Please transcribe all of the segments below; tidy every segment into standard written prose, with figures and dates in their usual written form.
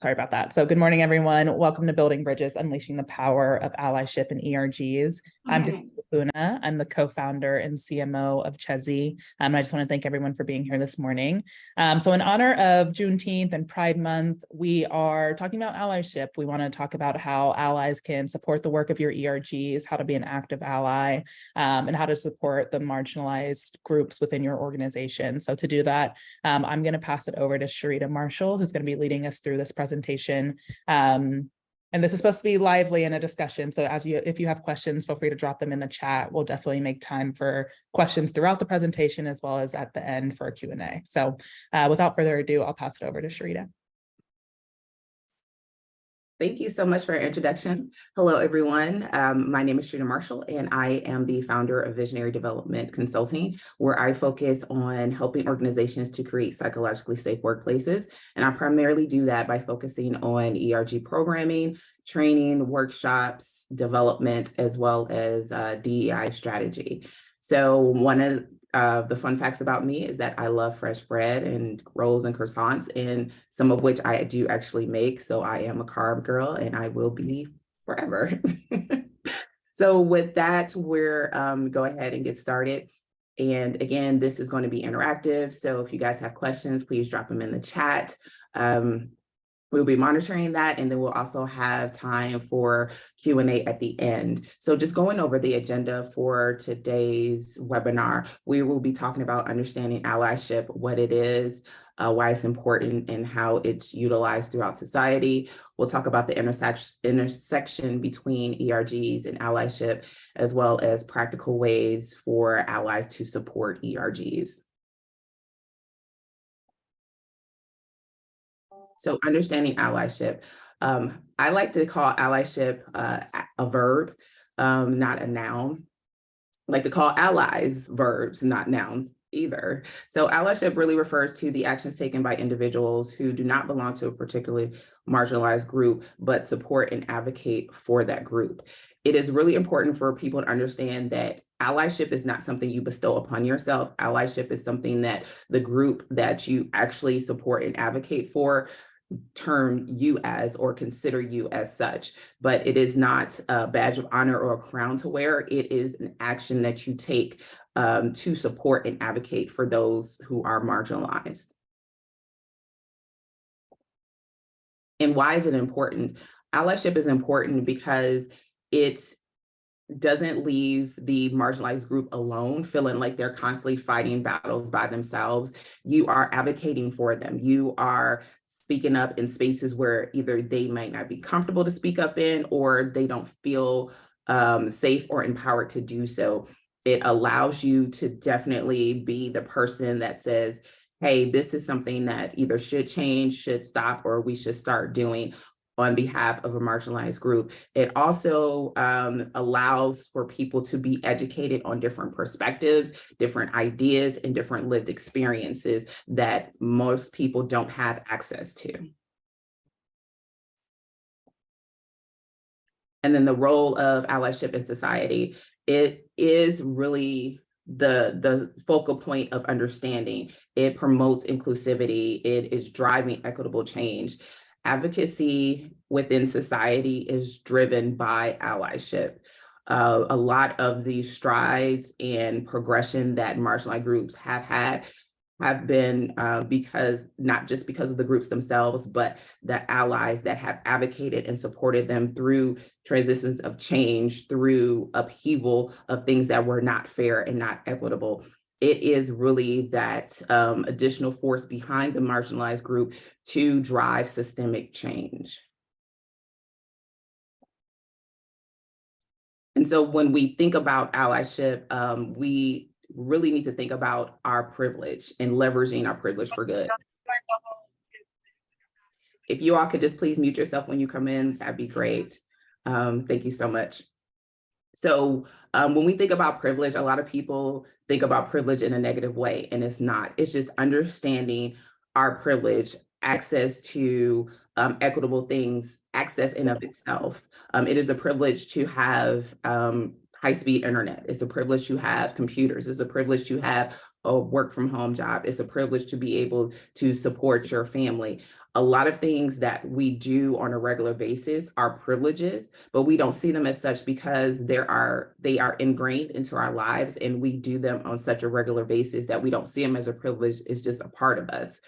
Sorry about that. So good morning, everyone. Welcome to Building Bridges, Unleashing the Power of Allyship and ERGs. I'm Una. I'm the co-founder and CMO of Chezi. I just want to thank everyone for being here this morning. So in honor of Juneteenth and Pride Month, we are talking about allyship. We want to talk about how allies can support the work of your ERGs, how to be an active ally, and how to support the marginalized groups within your organization. So to do that, I'm going to pass it over to Sharita Marshall, who's going to be leading us through this presentation. And this is supposed to be lively in a discussion. So if you have questions, feel free to drop them in the chat. We'll definitely make time for questions throughout the presentation as well as at the end for a Q&A. So without further ado, I'll pass it over to Sharita. Thank you so much for your introduction. Hello, everyone. My name is Sharita Marshall, and I am the founder of Visionary Development Consulting, where I focus on helping organizations to create psychologically safe workplaces. And I primarily do that by focusing on ERG programming, training, workshops, development, as well as DEI strategy. So one of the fun facts about me is that I love fresh bread and rolls and croissants, and some of which I do actually make. So I am a carb girl, and I will be forever. So with that, we're go ahead and get started. And again, this is going to be interactive. So if you guys have questions, please drop them in the chat. We'll be monitoring that, and then we'll also have time for Q&A at the end. So just going over the agenda for today's webinar, we will be talking about understanding allyship, what it is, why it's important, and how it's utilized throughout society. We'll talk about the intersection between ERGs and allyship, as well as practical ways for allies to support ERGs. So understanding allyship. I like to call allyship a verb, not a noun. I like to call allies verbs, not nouns either. So allyship really refers to the actions taken by individuals who do not belong to a particularly marginalized group, but support and advocate for that group. It is really important for people to understand that allyship is not something you bestow upon yourself. Allyship is something that the group that you actually support and advocate for term you as or consider you as such, but it is not a badge of honor or a crown to wear. It is an action that you take to support and advocate for those who are marginalized. And why is it important? Allyship is important because it doesn't leave the marginalized group alone, feeling like they're constantly fighting battles by themselves. You are advocating for them. You are speaking up in spaces where either they might not be comfortable to speak up in, or they don't feel safe or empowered to do so. It allows you to definitely be the person that says, hey, this is something that either should change, should stop, or we should start doing on behalf of a marginalized group. It also allows for people to be educated on different perspectives, different ideas, and different lived experiences that most people don't have access to. And then the role of allyship in society, it is really the focal point of understanding. It promotes inclusivity. It is driving equitable change. Advocacy within society is driven by allyship. A lot of the strides and progression that marginalized groups have had have been because not just because of the groups themselves, but the allies that have advocated and supported them through transitions of change, through upheaval of things that were not fair and not equitable. It is really that additional force behind the marginalized group to drive systemic change. And so when we think about allyship, we really need to think about our privilege and leveraging our privilege for good. If you all could just please mute yourself when you come in, that'd be great. Thank you so much. So when we think about privilege, a lot of people think about privilege in a negative way, and it's not. It's just understanding our privilege, access to equitable things, access in of itself. It is a privilege to have high-speed internet. It's a privilege to have computers. It's a privilege to have a work from home job. It's a privilege to be able to support your family. A lot of things that we do on a regular basis are privileges, but we don't see them as such because they are ingrained into our lives, and we do them on such a regular basis that we don't see them as a privilege. It's just a part of us.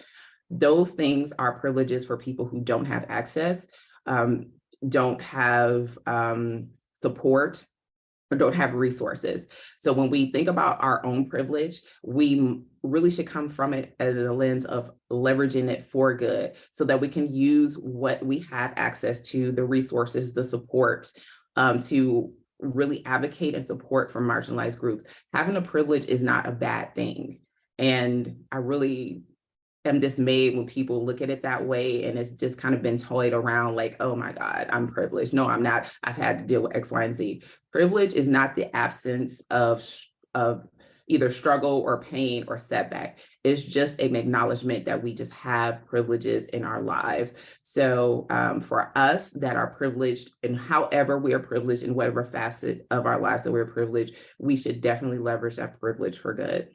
Those things are privileges for people who don't have access, don't have support, or don't have resources. So when we think about our own privilege, we really should come from it as a lens of leveraging it for good, so that we can use what we have access to, the resources, the support, to really advocate and support for marginalized groups. Having a privilege is not a bad thing. And I really am dismayed when people look at it that way, and it's just kind of been toyed around like, oh my God, I'm privileged. No, I'm not. I've had to deal with X, Y, and Z. Privilege is not the absence of either struggle or pain or setback. It's just an acknowledgement that we just have privileges in our lives. So for us that are privileged, and however we are privileged in whatever facet of our lives that we're privileged, we should definitely leverage that privilege for good.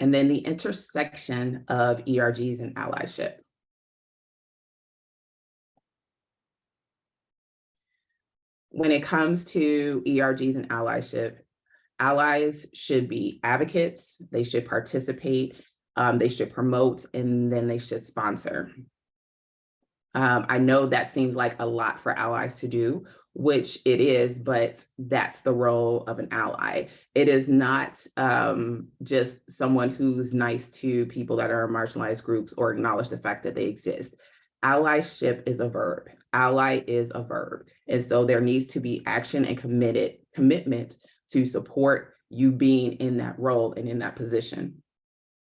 And then the intersection of ERGs and allyship. When it comes to ERGs and allyship, allies should be advocates, they should participate, they should promote, and then they should sponsor. I know that seems like a lot for allies to do, which it is, but that's the role of an ally. It is not just someone who's nice to people that are marginalized groups or acknowledge the fact that they exist. Allyship is a verb. Ally is a verb. And so there needs to be action and commitment to support you being in that role and in that position.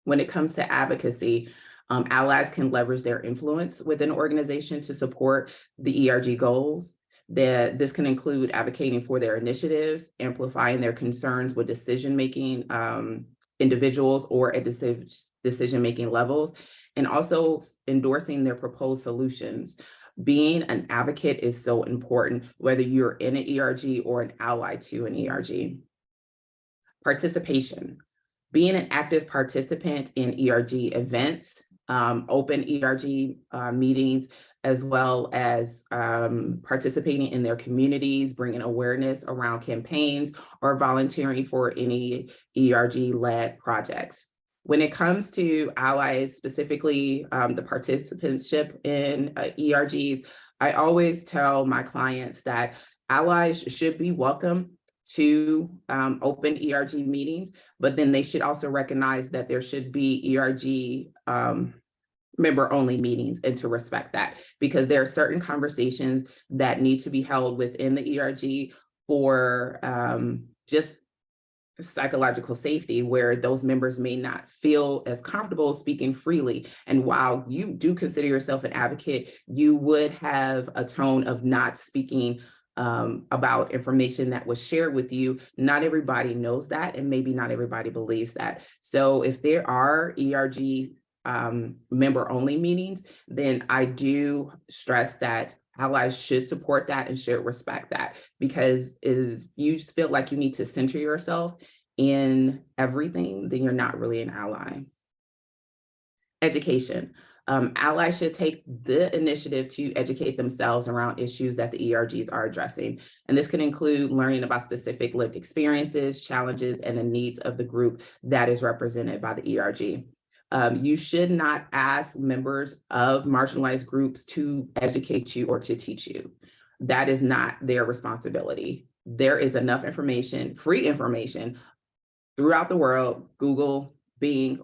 When it comes to advocacy, allies can leverage their influence within an organization to support the ERG goals. This can include advocating for their initiatives, amplifying their concerns with decision-making individuals or at decision-making levels, and also endorsing their proposed solutions. Being an advocate is so important, whether you're in an ERG or an ally to an ERG. Participation. Being an active participant in ERG events, open ERG meetings, as well as participating in their communities, bringing awareness around campaigns, or volunteering for any ERG-led projects. When it comes to allies, specifically the participantship in ERGs, I always tell my clients that allies should be welcome to open ERG meetings, but then they should also recognize that there should be ERG member-only meetings, and to respect that, because there are certain conversations that need to be held within the ERG for just psychological safety, where those members may not feel as comfortable speaking freely. And while you do consider yourself an advocate, you would have a tone of not speaking about information that was shared with you. Not everybody knows that, and maybe not everybody believes that. So if there are ERG member-only meetings, then I do stress that allies should support that and should respect that, because if you feel like you need to center yourself in everything, then you're not really an ally. Education. Allies should take the initiative to educate themselves around issues that the ERGs are addressing. And this can include learning about specific lived experiences, challenges, and the needs of the group that is represented by the ERG. You should not ask members of marginalized groups to educate you or to teach you. That is not their responsibility. There is enough information, free information, throughout the world, Google, Bing,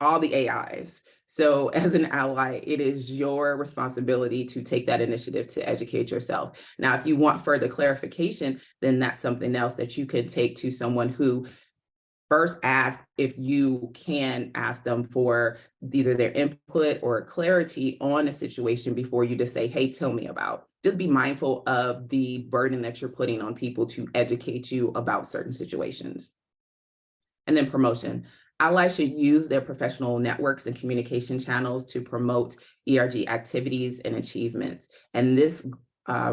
all the AIs. So as an ally, it is your responsibility to take that initiative to educate yourself. Now, if you want further clarification, then that's something else that you could take to someone who first ask if you can ask them for either their input or clarity on a situation before you just say, hey, tell me about. Just be mindful of the burden that you're putting on people to educate you about certain situations. And then promotion. Allies should use their professional networks and communication channels to promote ERG activities and achievements. And this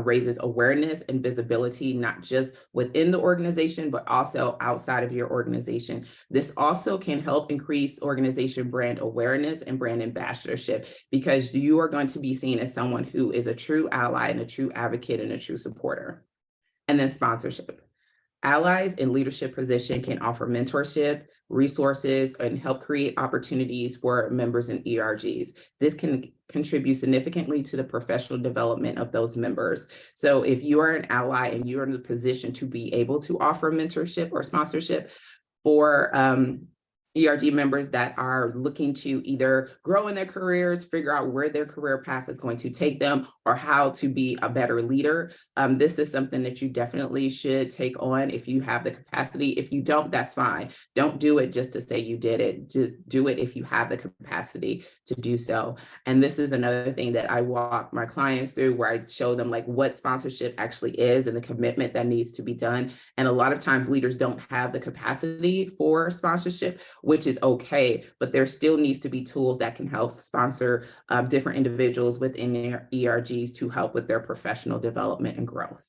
raises awareness and visibility, not just within the organization, but also outside of your organization. This also can help increase organization brand awareness and brand ambassadorship, because you are going to be seen as someone who is a true ally and a true advocate and a true supporter. And then sponsorship. Allies in leadership position can offer mentorship, resources, and help create opportunities for members in ERGs. This can contribute significantly to the professional development of those members. So if you are an ally and you're in the position to be able to offer mentorship or sponsorship for ERG members that are looking to either grow in their careers, figure out where their career path is going to take them, or how to be a better leader. This is something that you definitely should take on if you have the capacity. If you don't, that's fine. Don't do it just to say you did it. Just do it if you have the capacity to do so. And this is another thing that I walk my clients through, where I show them like what sponsorship actually is and the commitment that needs to be done. And a lot of times leaders don't have the capacity for sponsorship, which is okay, but there still needs to be tools that can help sponsor different individuals within their ERGs to help with their professional development and growth.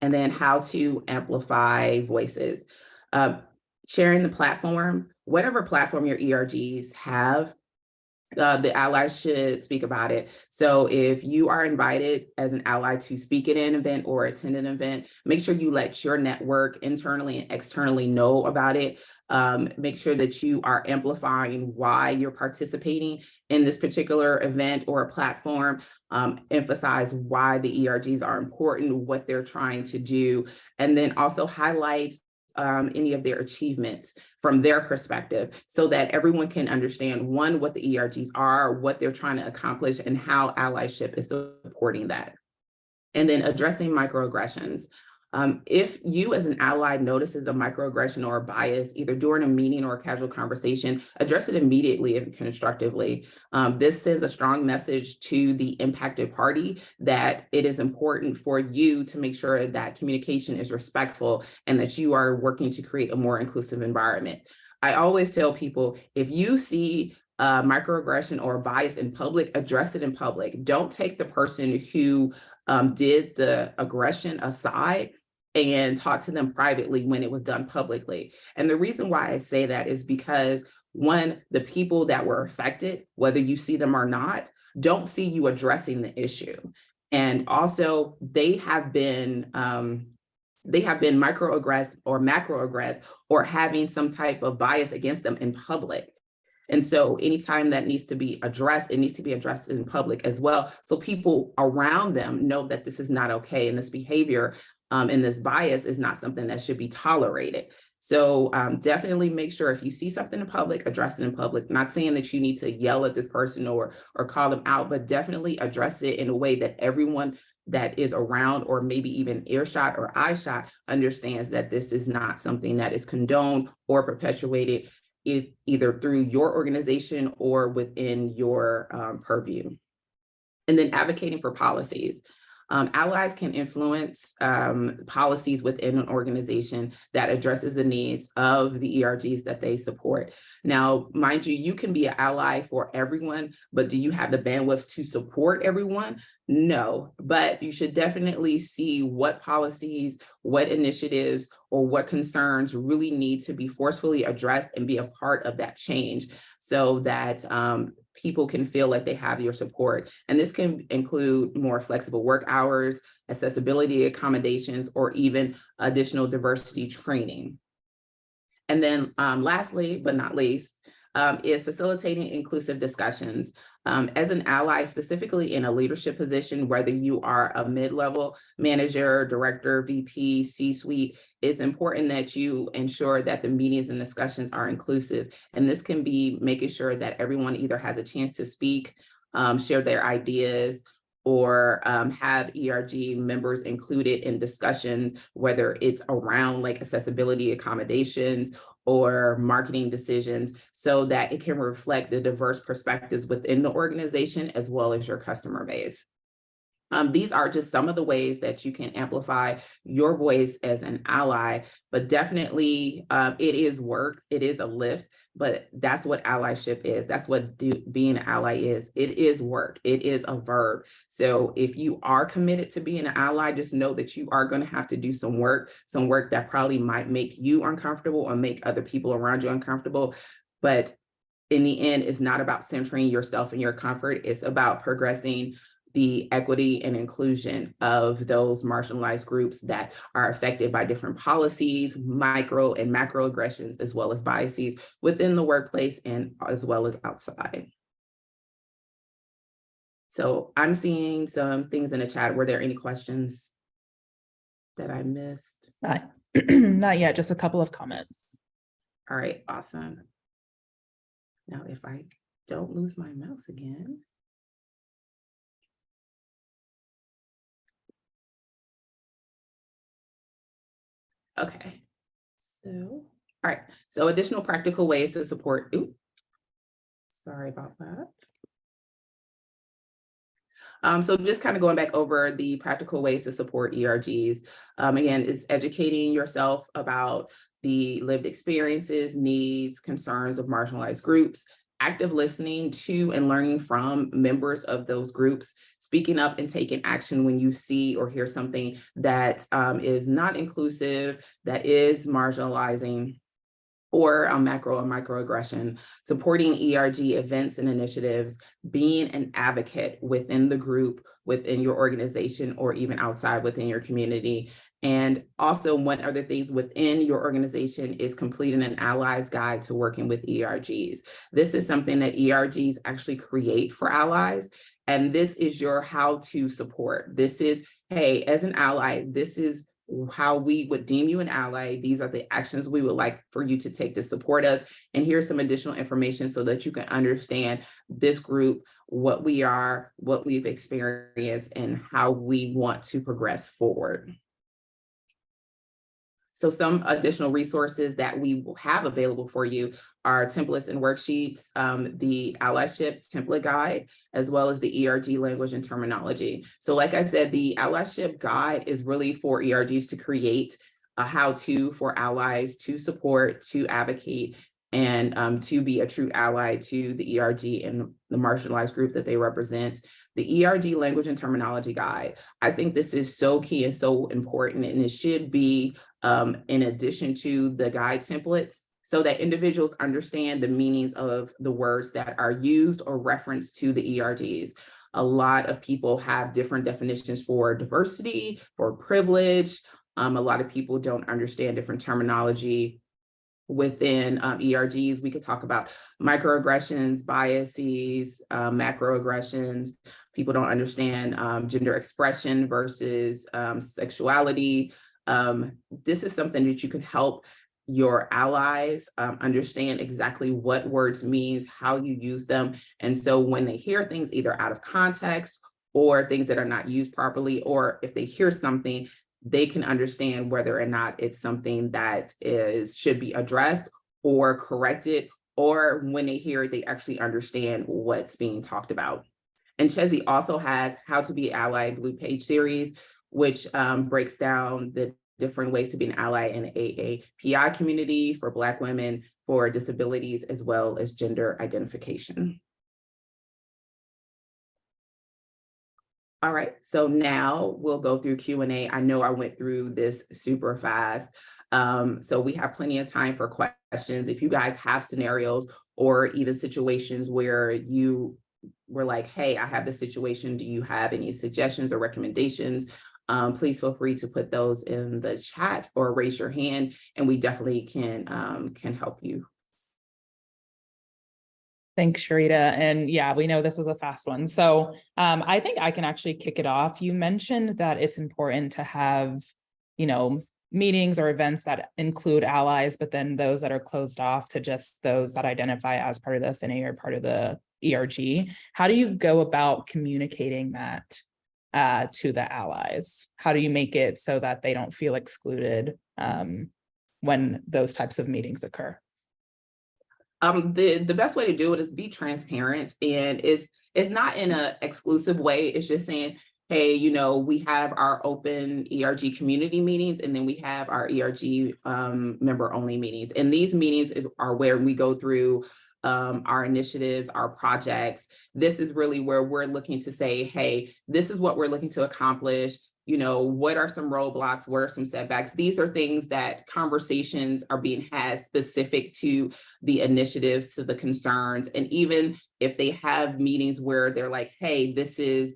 And then how to amplify voices. Sharing the platform, whatever platform your ERGs have, the allies should speak about it. So if you are invited as an ally to speak at an event or attend an event, make sure you let your network internally and externally know about it. Make sure that you are amplifying why you're participating in this particular event or a platform. Emphasize why the ERGs are important, what they're trying to do, and then also highlight any of their achievements from their perspective, so that everyone can understand, one, what the ERGs are, what they're trying to accomplish, and how allyship is supporting that. And then addressing microaggressions. If you as an ally notices a microaggression or a bias, either during a meeting or a casual conversation, address it immediately and constructively. This sends a strong message to the impacted party that it is important for you to make sure that communication is respectful and that you are working to create a more inclusive environment. I always tell people, if you see microaggression or bias in public, address it in public. Don't take the person who did the aggression aside and talk to them privately when it was done publicly. And the reason why I say that is because, one, the people that were affected, whether you see them or not, don't see you addressing the issue. And also they have been microaggressed or macroaggressed or having some type of bias against them in public. And so anytime that needs to be addressed, it needs to be addressed in public as well. So people around them know that this is not okay. And this behavior and this bias is not something that should be tolerated. So definitely make sure if you see something in public, address it in public. Not saying that you need to yell at this person or call them out, but definitely address it in a way that everyone that is around, or maybe even earshot or eyeshot, understands that this is not something that is condoned or perpetuated either through your organization or within your purview. And then advocating for policies. Allies can influence policies within an organization that addresses the needs of the ERGs that they support. Now, mind you, you can be an ally for everyone, but do you have the bandwidth to support everyone? No, but you should definitely see what policies, what initiatives, or what concerns really need to be forcefully addressed and be a part of that change, so that people can feel like they have your support. And this can include more flexible work hours, accessibility accommodations, or even additional diversity training. And then lastly, but not least, is facilitating inclusive discussions. As an ally, specifically in a leadership position, whether you are a mid-level manager, director, VP, C-suite, it's important that you ensure that the meetings and discussions are inclusive. And this can be making sure that everyone either has a chance to speak, share their ideas, or have ERG members included in discussions, whether it's around like accessibility accommodations or marketing decisions, so that it can reflect the diverse perspectives within the organization as well as your customer base. These are just some of the ways that you can amplify your voice as an ally, but definitely it is work, it is a lift, but that's what allyship is. That's what being an ally is. It is work, it is a verb. So if you are committed to being an ally, just know that you are going to have to do some work that probably might make you uncomfortable or make other people around you uncomfortable. But in the end, it's not about centering yourself and your comfort. It's about progressing the equity and inclusion of those marginalized groups that are affected by different policies, micro and macro aggressions, as well as biases within the workplace and as well as outside. So I'm seeing some things in the chat. Were there any questions that I missed? Not yet, just a couple of comments. All right, awesome. Now, if I don't lose my mouse again. Okay, so, all right. So additional practical ways to support, sorry about that. So just kind of going back over the practical ways to support ERGs. Again, is educating yourself about the lived experiences, needs, concerns of marginalized groups, active listening to and learning from members of those groups, speaking up and taking action when you see or hear something that is not inclusive, that is marginalizing, or macro and microaggression, supporting ERG events and initiatives, being an advocate within the group, within your organization, or even outside within your community. And also one other things within your organization is completing an allies guide to working with ERGs. This is something that ERGs actually create for allies. And this is your how to support. This is, hey, as an ally, this is how we would deem you an ally. These are the actions we would like for you to take to support us. And here's some additional information so that you can understand this group, what we are, what we've experienced, and how we want to progress forward. So some additional resources that we will have available for you are templates and worksheets, the allyship template guide, as well as the ERG language and terminology. So like I said, the allyship guide is really for ERGs to create a how-to for allies to support, to advocate, and to be a true ally to the ERG and the marginalized group that they represent. The ERG language and terminology guide, I think this is so key and so important, and it should be in addition to the guide template, so that individuals understand the meanings of the words that are used or referenced to the ERGs. A lot of people have different definitions for diversity, for privilege. A lot of people don't understand different terminology within ERGs. We could talk about microaggressions, biases, macroaggressions. People don't understand gender expression versus sexuality. This is something that you can help your allies understand exactly what words means, how you use them. And so when they hear things either out of context or things that are not used properly, or if they hear something, they can understand whether or not it's something that should be addressed or corrected, or when they hear it, they actually understand what's being talked about. And Chezi also has How to Be Ally Blue Page series, which breaks down the different ways to be an ally in the AAPI community for Black women, for disabilities, as well as gender identification. All right, so now we'll go through Q&A. I know I went through this super fast. So we have plenty of time for questions. If you guys have scenarios or even situations where you were like, hey, I have this situation, do you have any suggestions or recommendations? Please feel free to put those in the chat or raise your hand, and we definitely can help you. Thanks, Sharita. And yeah, we know this was a fast one. So I think I can actually kick it off. You mentioned that it's important to have, meetings or events that include allies, but then those that are closed off to just those that identify as part of the affinity or part of the ERG. How do you go about communicating that to the allies? How do you make it so that they don't feel excluded when those types of meetings occur? The best way to do it is be transparent, and it's not in an exclusive way. It's just saying, hey, we have our open ERG community meetings, and then we have our ERG member only meetings. And these meetings are where we go through our initiatives, our projects. This is really where we're looking to say, hey, this is what we're looking to accomplish. What are some roadblocks? What are some setbacks? These are things that conversations are being had specific to the initiatives, to the concerns. And even if they have meetings where they're like, hey, this is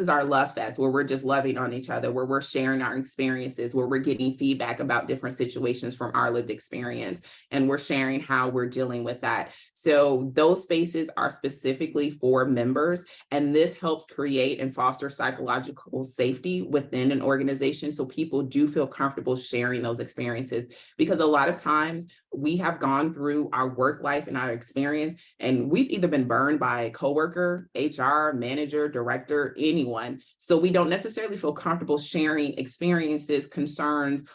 our love fest, where we're just loving on each other, where we're sharing our experiences, where we're getting feedback about different situations from our lived experience, and we're sharing how we're dealing with that. So those spaces are specifically for members, and this helps create and foster psychological safety within an organization, so people do feel comfortable sharing those experiences. Because a lot of times we have gone through our work life and our experience, and we've either been burned by a coworker, HR, manager, director, anyone. So we don't necessarily feel comfortable sharing experiences, concerns,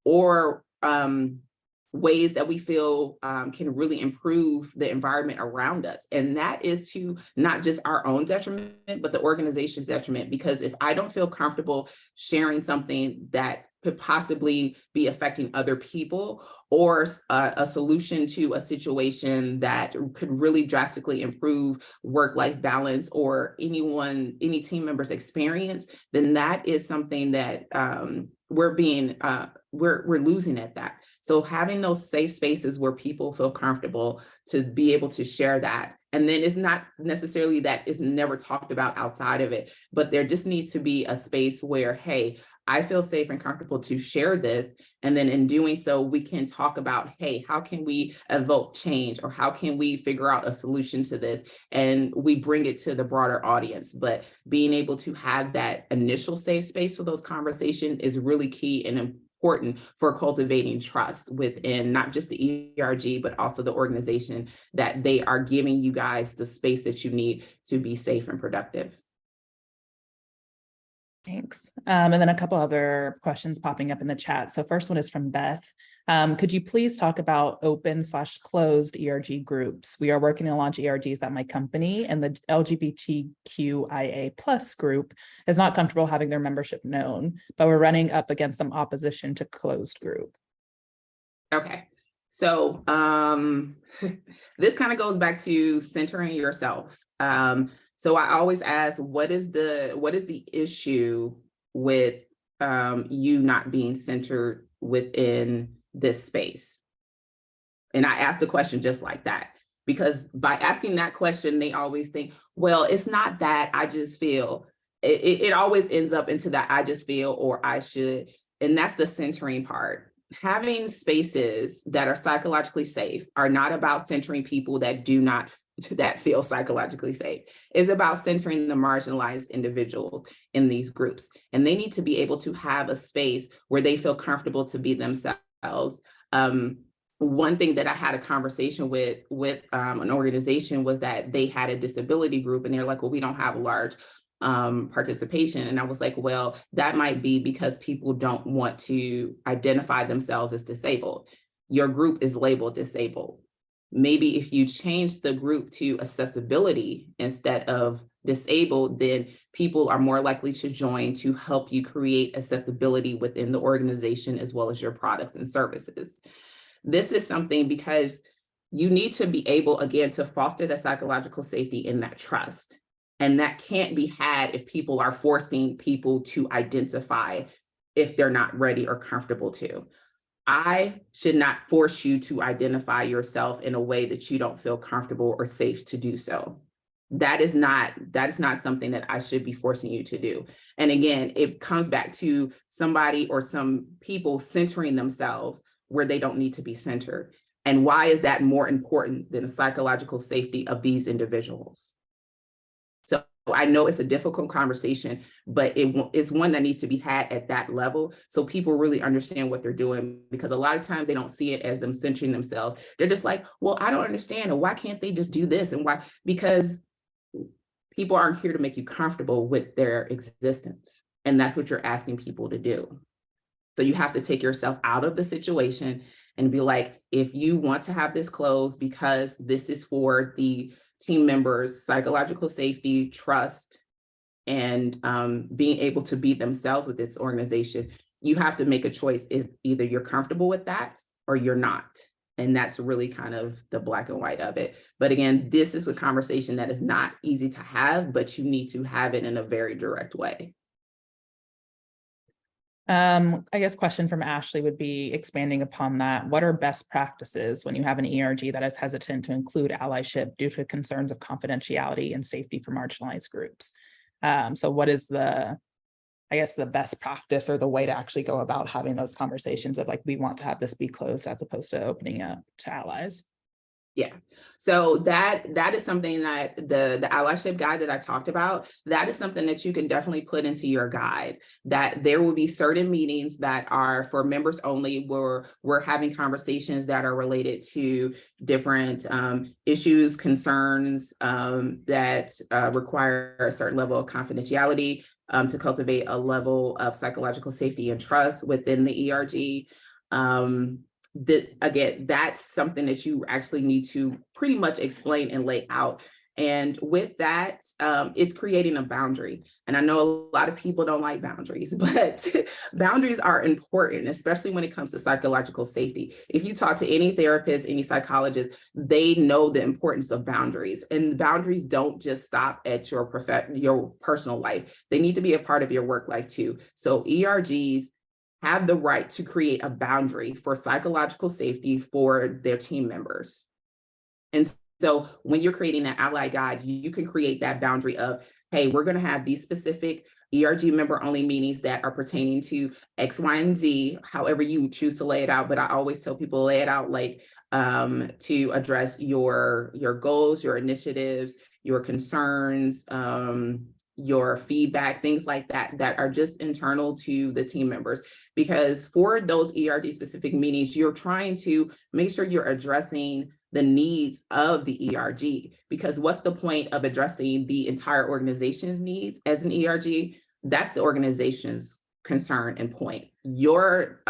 or ways that we feel can really improve the environment around us. And that is to not just our own detriment, but the organization's detriment. Because if I don't feel comfortable sharing something that could possibly be affecting other people, or a solution to a situation that could really drastically improve work-life balance or any team member's experience, then that is something that we're losing at that. So having those safe spaces where people feel comfortable to be able to share that. And then it's not necessarily that it's never talked about outside of it, but there just needs to be a space where, hey, I feel safe and comfortable to share this. And then in doing so, we can talk about, hey, how can we evoke change, or how can we figure out a solution to this? And we bring it to the broader audience. But being able to have that initial safe space for those conversations is really key and important for cultivating trust within not just the ERG, but also the organization, that they are giving you guys the space that you need to be safe and productive. Thanks. And then a couple other questions popping up in the chat. So first one is from Beth. Could you please talk about open/closed ERG groups? We are working to launch ERGs at my company, and the LGBTQIA+ group is not comfortable having their membership known, but we're running up against some opposition to closed group. Okay. So this kind of goes back to centering yourself. So I always ask, what is the issue with you not being centered within this space? And I ask the question just like that, because by asking that question, they always think, well, it's not that, I just feel. It always ends up into that I just feel, or I should. And that's the centering part. Having spaces that are psychologically safe are not about centering people that feel psychologically safe. It's about centering the marginalized individuals in these groups. And they need to be able to have a space where they feel comfortable to be themselves. One thing that I had a conversation with an organization was that they had a disability group, and they're like, well, we don't have a large participation. And I was like, well, that might be because people don't want to identify themselves as disabled. Your group is labeled disabled. Maybe if you change the group to accessibility instead of disabled, then people are more likely to join to help you create accessibility within the organization, as well as your products and services. This is something because you need to be able, again, to foster that psychological safety and that trust. And that can't be had if people are forcing people to identify if they're not ready or comfortable to. I should not force you to identify yourself in a way that you don't feel comfortable or safe to do so. That is not something that I should be forcing you to do. And again, it comes back to somebody or some people centering themselves where they don't need to be centered. And why is that more important than the psychological safety of these individuals? So I know it's a difficult conversation, but it's one that needs to be had at that level, so people really understand what they're doing, because a lot of times they don't see it as them centering themselves. They're just like, well, I don't understand, or why can't they just do this? And why? Because people aren't here to make you comfortable with their existence. And that's what you're asking people to do. So you have to take yourself out of the situation and be like, if you want to have this closed because this is for the team members' psychological safety, trust, and being able to be themselves with this organization, you have to make a choice if either you're comfortable with that or you're not. And that's really kind of the black and white of it. But again, this is a conversation that is not easy to have, but you need to have it in a very direct way. I guess question from Ashley would be expanding upon that. What are best practices when you have an ERG that is hesitant to include allyship due to concerns of confidentiality and safety for marginalized groups? So what is the best practice or the way to actually go about having those conversations of like, we want to have this be closed as opposed to opening up to allies? Yeah, so that is something that the allyship guide that I talked about, that is something that you can definitely put into your guide, that there will be certain meetings that are for members only, where we're having conversations that are related to different issues, concerns that require a certain level of confidentiality to cultivate a level of psychological safety and trust within the ERG. Again, that's something that you actually need to pretty much explain and lay out. And with that, it's creating a boundary. And I know a lot of people don't like boundaries, but boundaries are important, especially when it comes to psychological safety. If you talk to any therapist, any psychologist, they know the importance of boundaries. And boundaries don't just stop at your personal life. They need to be a part of your work life too. So ERGs have the right to create a boundary for psychological safety for their team members. And so when you're creating an ally guide, you can create that boundary of, hey, we're going to have these specific ERG member only meetings that are pertaining to X, Y, and Z, however you choose to lay it out. But I always tell people, lay it out like to address your goals, your initiatives, your concerns, your feedback, things like that, that are just internal to the team members. Because for those ERG specific meetings, you're trying to make sure you're addressing the needs of the ERG, because what's the point of addressing the entire organization's needs as an ERG? That's the organization's concern and point. Your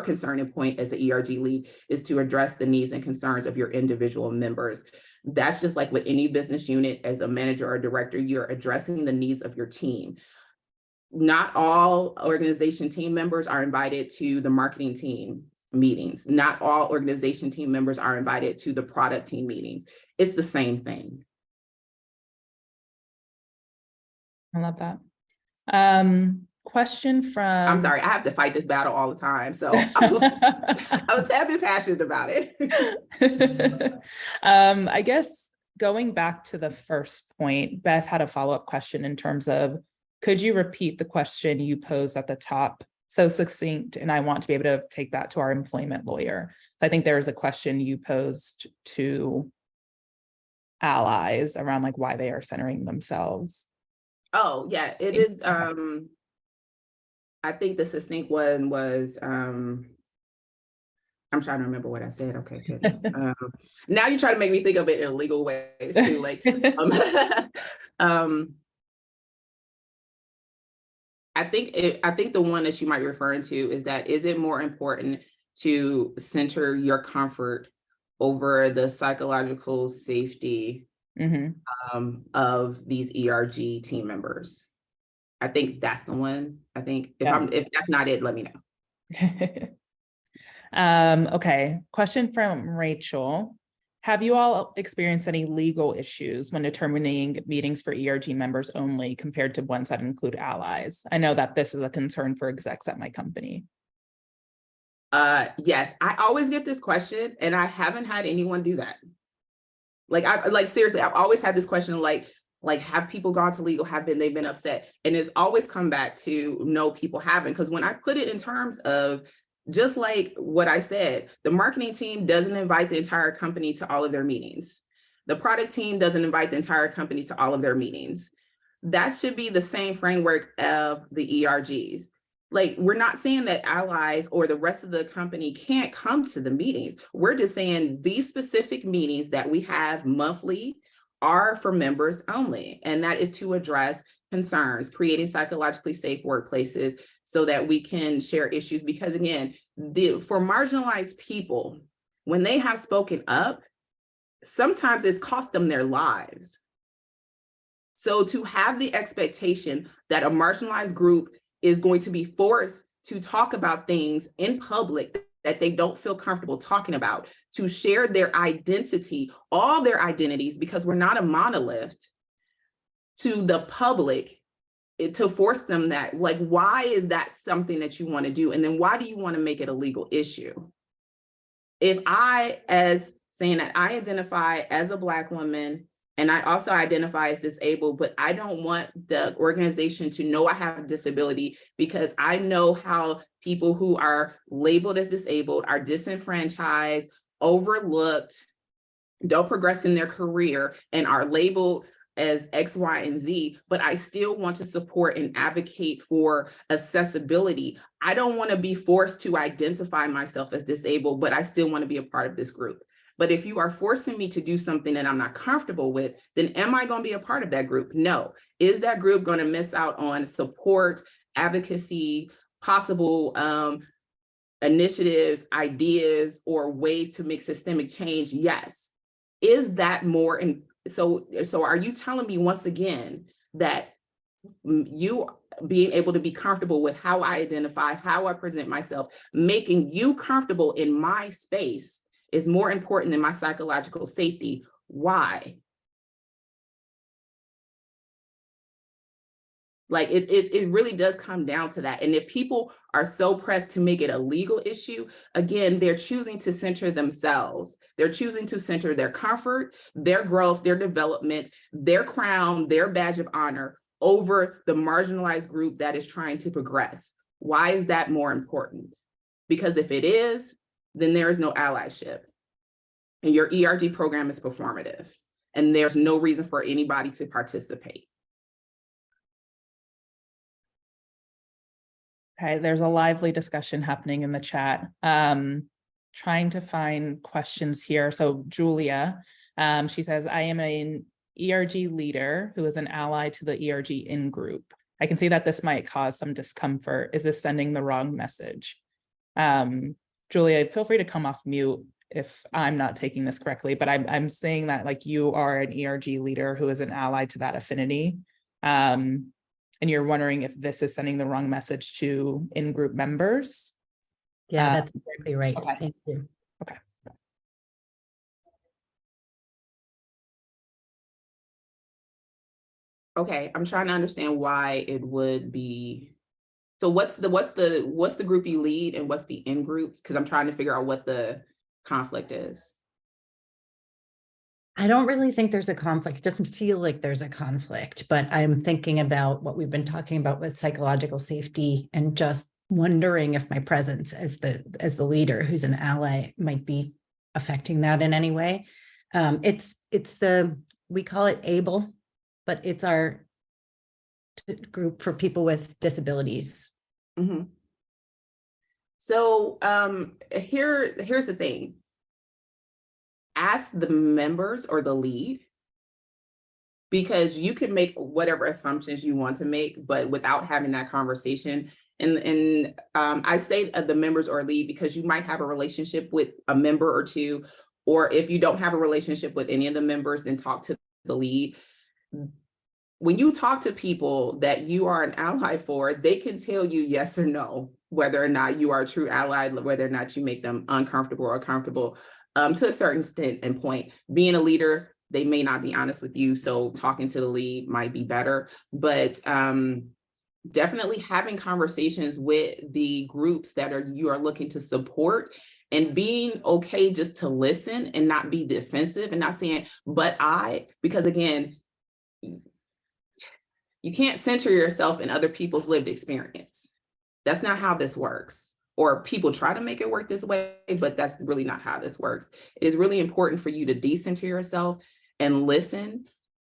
concern and point as an ERG lead is to address the needs and concerns of your individual members. That's just like with any business unit. As a manager or director, you're addressing the needs of your team. Not all organization team members are invited to the marketing team meetings. Not all organization team members are invited to the product team meetings. It's the same thing. I love that. Question from... I'm sorry, I have to fight this battle all the time. So I'm a tad bit passionate about it. I guess going back to the first point, Beth had a follow-up question in terms of, could you repeat the question you posed at the top? So succinct, and I want to be able to take that to our employment lawyer. So I think there was a question you posed to allies around like why they are centering themselves. Oh, yeah, it is. I think the succinct one was, I'm trying to remember what I said. Okay, goodness. Now you try to make me think of it in legal ways too. Like, I think the one that you might be referring to is that, is it more important to center your comfort over the psychological safety of these ERG team members? I think that's the one. I think if that's not it, let me know. Okay. Question from Rachel. Have you all experienced any legal issues when determining meetings for ERG members only compared to ones that include allies? I know that this is a concern for execs at my company. Yes, I always get this question and I haven't had anyone do that. Like seriously, I've always had this question, like have people gone to legal? They've been upset? And it's always come back to no, people haven't. Because when I put it in terms of just like what I said, the marketing team doesn't invite the entire company to all of their meetings. The product team doesn't invite the entire company to all of their meetings. That should be the same framework of the ERGs. Like, we're not saying that allies or the rest of the company can't come to the meetings. We're just saying these specific meetings that we have monthly are for members only. And that is to address concerns, creating psychologically safe workplaces so that we can share issues. Because again, for marginalized people, when they have spoken up, sometimes it's cost them their lives. So to have the expectation that a marginalized group is going to be forced to talk about things in public that they don't feel comfortable talking about, to share their identity, all their identities, because we're not a monolith, to the public, to force them that, like, why is that something that you want to do? And then why do you want to make it a legal issue? If I, as saying that I identify as a Black woman, and I also identify as disabled, but I don't want the organization to know I have a disability, because I know how people who are labeled as disabled are disenfranchised, overlooked, don't progress in their career, and are labeled as X, Y, and Z, but I still want to support and advocate for accessibility. I don't want to be forced to identify myself as disabled, but I still want to be a part of this group. But if you are forcing me to do something that I'm not comfortable with, then am I going to be a part of that group? No. Is that group going to miss out on support, advocacy, possible initiatives, ideas, or ways to make systemic change? Yes. Is that more? And so are you telling me once again that you being able to be comfortable with how I identify, how I present myself, making you comfortable in my space is more important than my psychological safety? Why? Like, it really does come down to that. And if people are so pressed to make it a legal issue, again, they're choosing to center themselves. They're choosing to center their comfort, their growth, their development, their crown, their badge of honor over the marginalized group that is trying to progress. Why is that more important? Because if it is, then there is no allyship. And your ERG program is performative. And there's no reason for anybody to participate. Okay, there's a lively discussion happening in the chat. Trying to find questions here. So Julia, she says, I am an ERG leader who is an ally to the ERG in-group. I can see that this might cause some discomfort. Is this sending the wrong message? Julia, feel free to come off mute if I'm not taking this correctly, but I'm saying that, like, you are an ERG leader who is an ally to that affinity. And you're wondering if this is sending the wrong message to in-group members. Yeah, that's exactly right. Okay. Thank you. Okay. Okay, I'm trying to understand why it would be. So what's the group you lead and what's the in groups? Because I'm trying to figure out what the conflict is. I don't really think there's a conflict. It doesn't feel like there's a conflict, but I'm thinking about what we've been talking about with psychological safety and just wondering if my presence as the leader who's an ally might be affecting that in any way. We call it ABLE, but it's our group for people with disabilities. Mm-hmm. So here's the thing. Ask the members or the lead, because you can make whatever assumptions you want to make, but without having that conversation. And I say the members or lead because you might have a relationship with a member or two, or if you don't have a relationship with any of the members, then talk to the lead. When you talk to people that you are an ally for, they can tell you yes or no, whether or not you are a true ally, whether or not you make them uncomfortable or comfortable. To a certain extent and point. Being a leader, they may not be honest with you, so talking to the lead might be better. But definitely having conversations with the groups that you are looking to support, and being okay just to listen and not be defensive and not saying, because again, you can't center yourself in other people's lived experience. That's not how this works. Or people try to make it work this way, but that's really not how this works. It is really important for you to decenter yourself and listen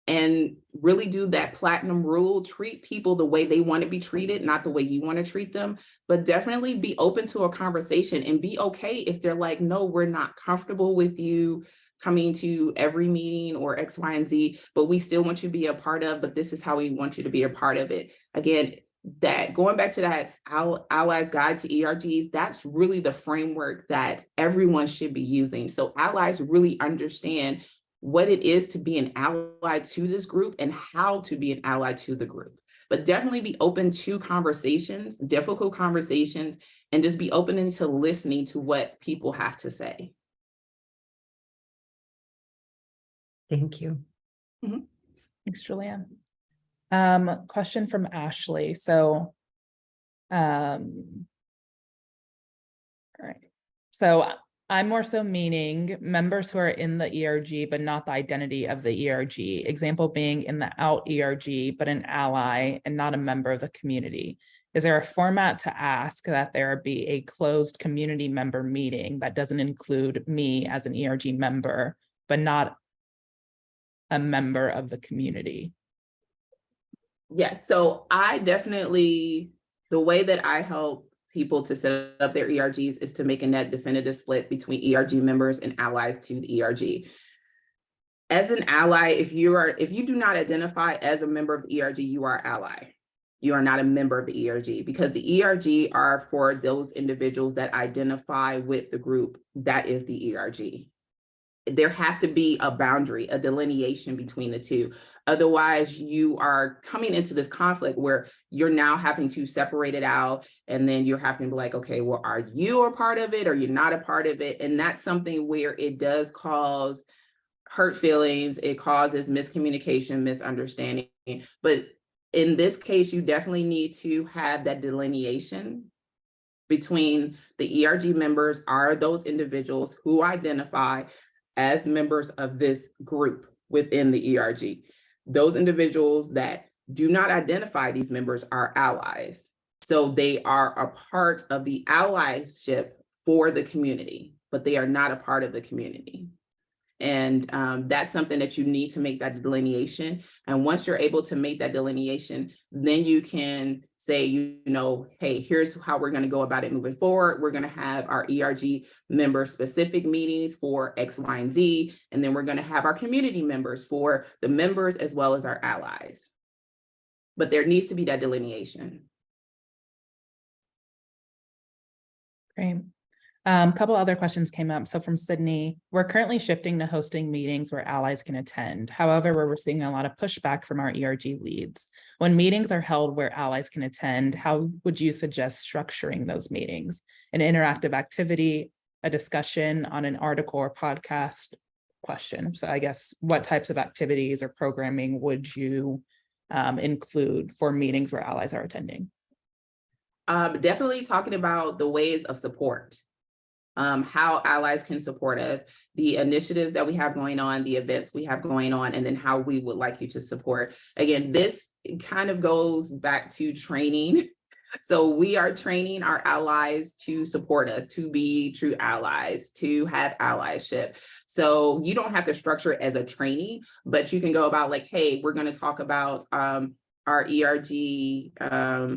and really do that platinum rule. Treat people the way they want to be treated, not the way you want to treat them, but definitely be open to a conversation and be okay if they're like, no, we're not comfortable with you coming to every meeting or X, Y, and Z, but we still want you to be a part of, but this is how we want you to be a part of it. Again, that going back to that Allies Guide to ERGs, that's really the framework that everyone should be using. So allies really understand what it is to be an ally to this group and how to be an ally to the group. But definitely be open to conversations, difficult conversations, and just be open into listening to what people have to say. Thank you. Thanks, Julia. Question from Ashley. So, all right. So I'm more so meaning members who are in the ERG, but not the identity of the ERG. Example being in the out ERG, but an ally and not a member of the community. Is there a format to ask that there be a closed community member meeting that doesn't include me as an ERG member, but not a member of the community? Yes, so I definitely, the way that I help people to set up their ERGs is to make a net definitive split between ERG members and allies to the ERG. As an ally, if you do not identify as a member of the ERG, you are ally. You are not a member of the ERG, because the ERG are for those individuals that identify with the group that is the ERG. There has to be a boundary, a delineation between the two. Otherwise, you are coming into this conflict where you're now having to separate it out, and then you're having to be like, okay, well, are you a part of it or you're not a part of it? And that's something where it does cause hurt feelings. It causes miscommunication, misunderstanding. But in this case, you definitely need to have that delineation between the ERG members are those individuals who identify as members of this group within the ERG. Those individuals that do not identify these members are allies. So they are a part of the allyship for the community, but they are not a part of the community. And that's something that you need to make that delineation. And once you're able to make that delineation, then you can say, hey, here's how we're going to go about it moving forward. We're going to have our ERG member specific meetings for X, Y, and Z. And then we're going to have our community members for the members as well as our allies. But there needs to be that delineation. Great. A couple other questions came up. So from Sydney, we're currently shifting to hosting meetings where allies can attend. However, we're seeing a lot of pushback from our ERG leads. When meetings are held where allies can attend, how would you suggest structuring those meetings? An interactive activity, a discussion on an article or podcast? Question. So I guess what types of activities or programming would you include for meetings where allies are attending? Definitely talking about the ways of support. How allies can support us, the initiatives that we have going on, the events we have going on, and then how we would like you to support. Again, this kind of goes back to training. So we are training our allies to support us, to be true allies, to have allyship. So you don't have to structure it as a training, but you can go about like, hey, we're going to talk about our ERG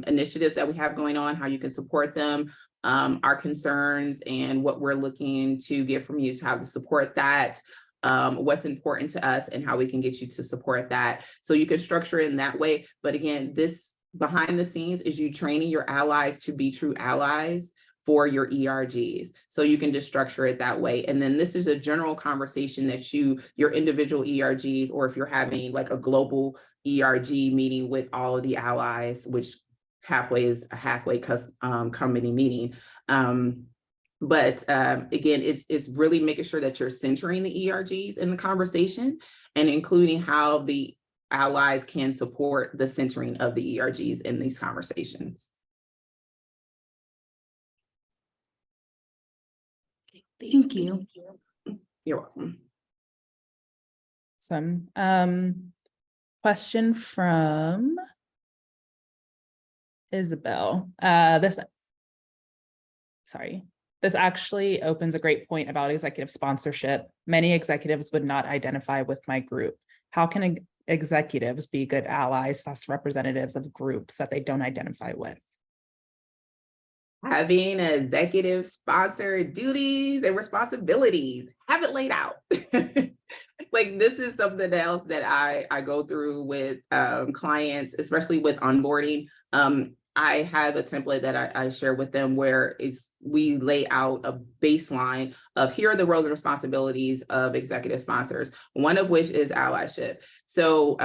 initiatives that we have going on, how you can support them, our concerns and what we're looking to get from you to how to support that, what's important to us and how we can get you to support that. So you can structure it in that way. But again, this behind the scenes is you training your allies to be true allies for your ERGs. So you can just structure it that way. And then this is a general conversation that your individual ERGs, or if you're having like a global ERG meeting with all of the allies, which halfway is a halfway company meeting. But again, it's really making sure that you're centering the ERGs in the conversation and including how the allies can support the centering of the ERGs in these conversations. Thank you. You're welcome. Some question from Isabel. This actually opens a great point about executive sponsorship. Many executives would not identify with my group. How can executives be good allies as representatives of groups that they don't identify with? Having executive sponsor duties and responsibilities, have it laid out. Like this is something else that I go through with clients, especially with onboarding. I have a template that I share with them where we lay out a baseline of here are the roles and responsibilities of executive sponsors, one of which is allyship. So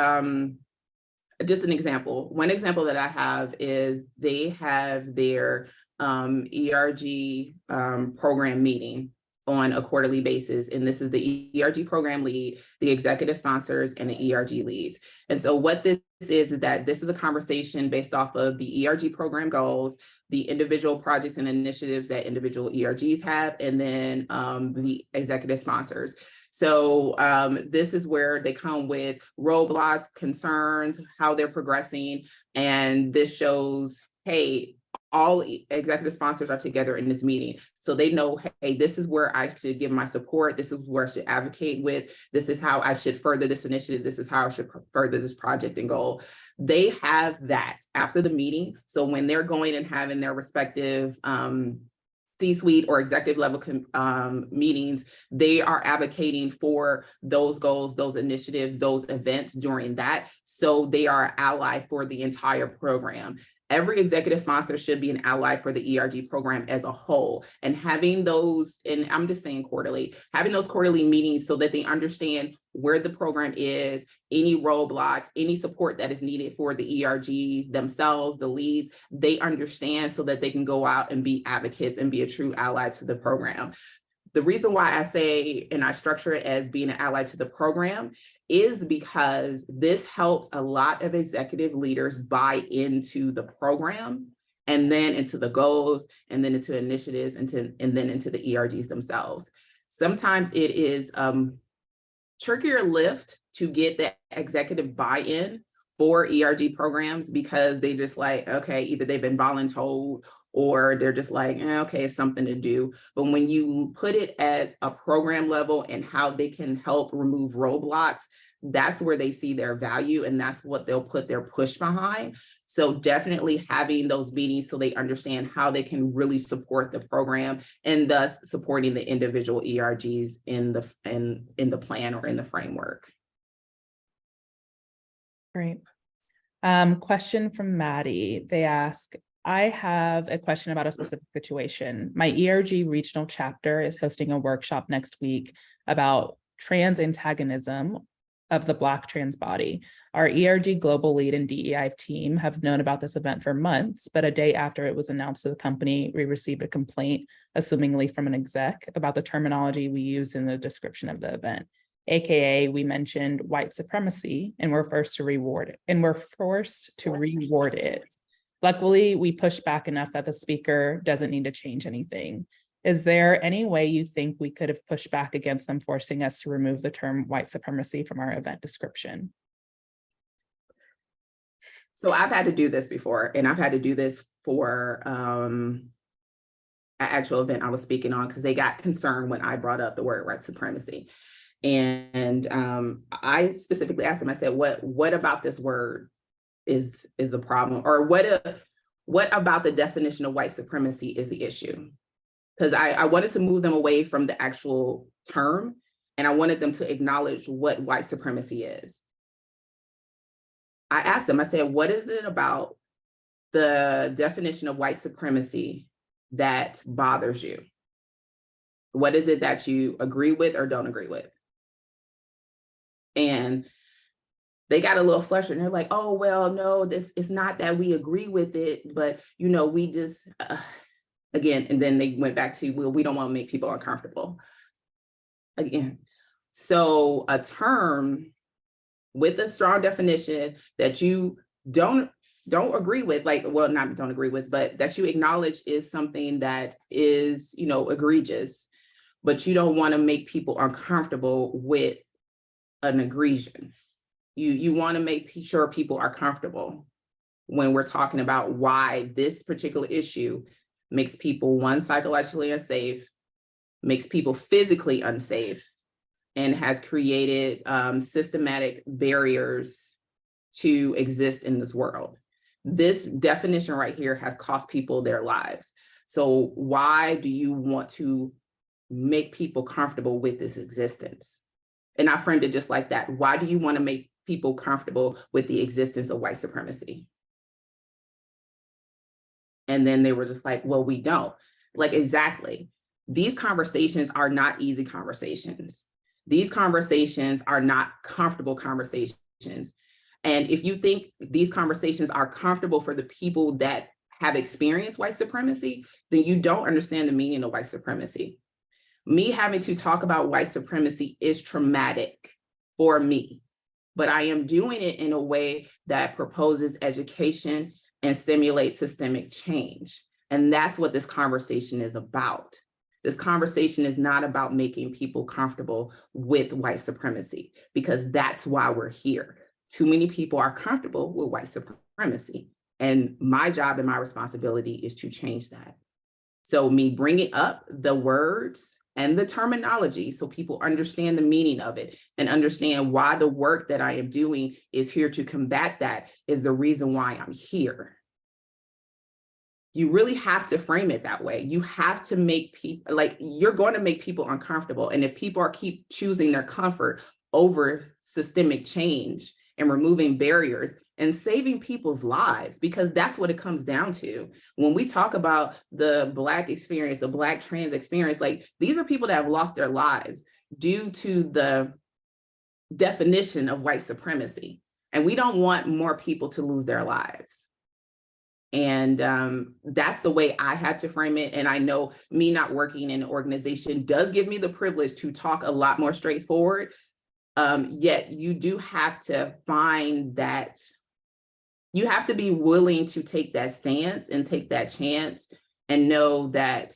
just an example, one example that I have is they have their ERG program meeting on a quarterly basis. And this is the ERG program lead, the executive sponsors, and the ERG leads. And so what this is that this is a conversation based off of the ERG program goals, the individual projects and initiatives that individual ERGs have, and then the executive sponsors. So this is where they come with roadblocks, concerns, how they're progressing. And this shows, hey, all executive sponsors are together in this meeting. So they know, hey, this is where I should give my support. This is where I should advocate with. This is how I should further this initiative. This is how I should further this project and goal. They have that after the meeting. So when they're going and having their respective C-suite or executive level meetings, they are advocating for those goals, those initiatives, those events during that. So they are an ally for the entire program. Every executive sponsor should be an ally for the ERG program as a whole. And having those, and I'm just saying quarterly, having those quarterly meetings so that they understand where the program is, any roadblocks, any support that is needed for the ERGs themselves, the leads, they understand so that they can go out and be advocates and be a true ally to the program. The reason why I say, and I structure it as being an ally to the program, is because this helps a lot of executive leaders buy into the program and then into the goals and then into initiatives and then into the ERGs themselves. Sometimes it is trickier lift to get the executive buy-in for ERG programs because they just like, okay, either they've been voluntold or they're just like, okay, it's something to do. But when you put it at a program level and how they can help remove roadblocks, that's where they see their value and that's what they'll put their push behind. So definitely having those meetings so they understand how they can really support the program and thus supporting the individual ERGs in the plan or in the framework. Great. Question from Maddie. They ask, I have a question about a specific situation. My ERG regional chapter is hosting a workshop next week about trans antagonism of the Black trans body. Our ERG global lead and DEI team have known about this event for months, but a day after it was announced to the company, we received a complaint, assumingly from an exec, about the terminology we used in the description of the event. AKA, we mentioned white supremacy and we're forced to reward it. Luckily, we pushed back enough that the speaker doesn't need to change anything. Is there any way you think we could have pushed back against them forcing us to remove the term white supremacy from our event description? So I've had to do this before, and I've had to do this for an actual event I was speaking on because they got concerned when I brought up the word white supremacy. And I specifically asked them, I said, what about this word is the problem? Or what about the definition of white supremacy is the issue? Because I wanted to move them away from the actual term, and I wanted them to acknowledge what white supremacy is. I asked them, I said, what is it about the definition of white supremacy that bothers you? What is it that you agree with or don't agree with? And they got a little flustered and they're like, oh, well, no, this is not that we agree with it, but, you know, we just, again, and then they went back to, well, we don't want to make people uncomfortable. Again, so a term with a strong definition that you don't agree with, like, well, not don't agree with, but that you acknowledge is something that is, you know, egregious, but you don't want to make people uncomfortable with an egregion. You want to make sure people are comfortable when we're talking about why this particular issue makes people, one, psychologically unsafe, makes people physically unsafe, and has created systematic barriers to exist in this world. This definition right here has cost people their lives. So why do you want to make people comfortable with this existence? And I framed it just like that. Why do you want to make people comfortable with the existence of white supremacy? And then they were just like, well, we don't. Like, exactly. These conversations are not easy conversations. These conversations are not comfortable conversations. And if you think these conversations are comfortable for the people that have experienced white supremacy, then you don't understand the meaning of white supremacy. Me having to talk about white supremacy is traumatic for me, but I am doing it in a way that proposes education and stimulates systemic change. And that's what this conversation is about. This conversation is not about making people comfortable with white supremacy, because that's why we're here. Too many people are comfortable with white supremacy. And my job and my responsibility is to change that. So me bringing up the words and the terminology so people understand the meaning of it and understand why the work that I am doing is here to combat that is the reason why I'm here. You really have to frame it that way. You have to make people, like, you're going to make people uncomfortable. And if people keep choosing their comfort over systemic change and removing barriers and saving people's lives, because that's what it comes down to. When we talk about the Black experience, the Black trans experience, like, these are people that have lost their lives due to the definition of white supremacy. And we don't want more people to lose their lives. And that's the way I had to frame it. And I know me not working in an organization does give me the privilege to talk a lot more straightforward. Yet you do have to find that, you have to be willing to take that stance and take that chance and know that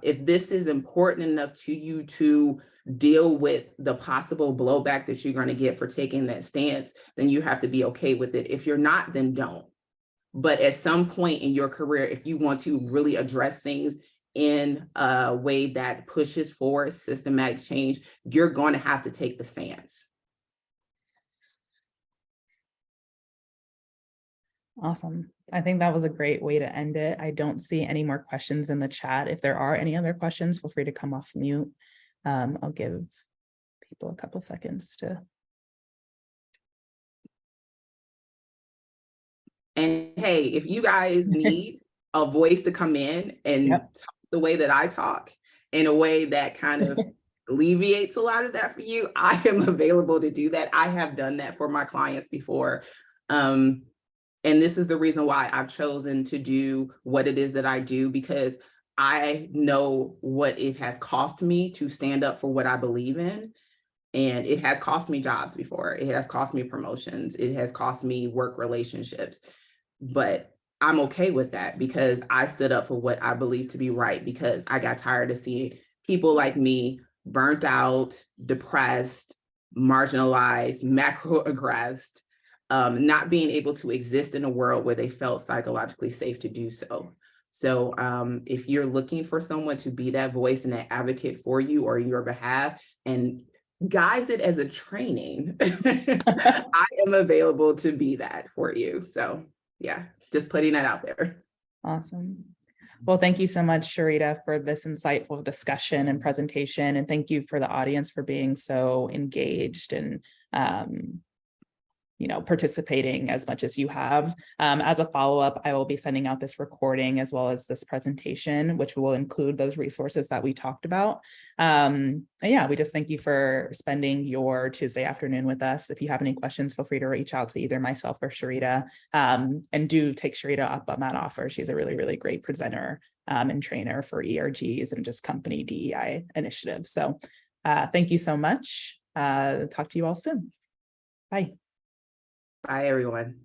if this is important enough to you to deal with the possible blowback that you're going to get for taking that stance, then you have to be okay with it. If you're not, then don't. But at some point in your career, if you want to really address things in a way that pushes for systematic change, you're going to have to take the stance. Awesome. I think that was a great way to end it. I don't see any more questions in the chat. If there are any other questions, feel free to come off mute. I'll give people a couple seconds to. And hey, if you guys need a voice to come in and talk the way that I talk, in a way that kind of alleviates a lot of that for you, I am available to do that. I have done that for my clients before. And this is the reason why I've chosen to do what it is that I do, because I know what it has cost me to stand up for what I believe in. And it has cost me jobs before. It has cost me promotions. It has cost me work relationships. But I'm okay with that because I stood up for what I believe to be right, because I got tired of seeing people like me burnt out, depressed, marginalized, macroaggressed, not being able to exist in a world where they felt psychologically safe to do so. So if you're looking for someone to be that voice and that advocate for you or your behalf and guise it as a training, I am available to be that for you. So yeah, just putting that out there. Awesome. Well, thank you so much, Sharita, for this insightful discussion and presentation. And thank you for the audience for being so engaged and participating as much as you have. As a follow-up, I will be sending out this recording as well as this presentation, which will include those resources that we talked about. And yeah, we just thank you for spending your Tuesday afternoon with us. If you have any questions, feel free to reach out to either myself or Sharita, and do take Sharita up on that offer. She's a really, really great presenter and trainer for ERGs and just company DEI initiatives. So thank you so much. Talk to you all soon. Bye. Bye, everyone.